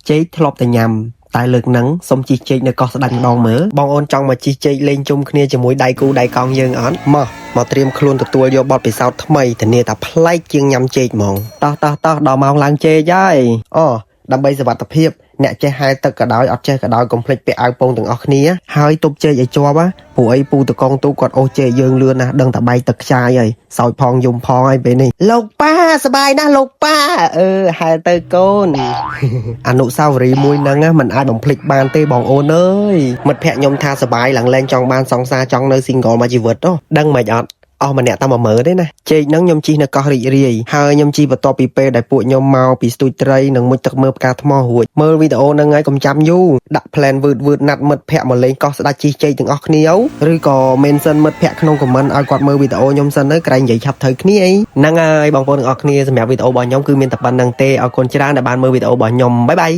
ចេកធ្លាប់តែញ៉ាំតែលើកហ្នឹងសុំជីចេកនៅកោះស្ដាច់ម្ដងមើលបងអូនចង់មកជីចេកលេងជុំគ្នាជាមួយដៃគូដៃកង់យើងអត់មកត្រៀមខ្លួនទទួលយកបទពិសោធន៍ថ្មីធានាថាប្លែកជាងញ៉ាំចេកហ្មងតោះដល់ម៉ោងឡើងចេកហើយដើម្បីសុវត្ថិភាពអ្នកចេះហែលទឹកក៏ដោយអត់ចេះក៏ដោយកុំភ្លេចពាក់អាវពោងទាំងអស់គ្នាហើយទប់ចេកឲ្យជាប់ព្រោះអីពូតកងទូគាត់អូសចេកយើងលឿនណាស់ដឹងតែបែកទឹកខ្ចាយហើយសោចផងយំផងហើយពេលនេះលោកប៉ាសบายណាស់លោកប៉ាហែលទៅកូនអនុស្សាវរីយ៍មួយហ្នឹងមិនអាចបំភ្លេចបានទេបងអូនអើយមិត្តភក្តិខ្ញុំថាសบายឡើងលែងចង់បានសង្សារចង់នៅ single មួយជីវិតដឹងមិនអត់អស់ម្នាក់តែ10000ទេណាចេកហ្នឹងខ្ញុំជីនៅកោះរីករាយហើយខ្ញុំជីបន្ទាប់ពីពេលដែលពួកខ្ញុំមកពីស្ទូចត្រីនិងមុជទឹកមើលផ្កាថ្មរួចមើលវីដេអូហ្នឹងហើយកុំចាំយូរដាក់ plan វឺតណាត់មិត្តភក្តិមកលេងកោះស្ដាច់ជីចេកទាំងអស់គ្នាឬក៏ mention មិត្តភក្តិក្នុង comment ឲ្យគាត់មើលវីដេអូខ្ញុំសិនទៅក្រែងនិយាយឆាប់ត្រូវគ្នាហ្នឹងហើយបងប្អូនទាំងអស់គ្នាសម្រាប់វីដេអូរបស់ខ្ញុំគឺមានតែប៉ុណ្្នឹងទេអរគុណច្រើនដែលបានមើលវីដេអូរបស់ខ្ញុំបាយបាយ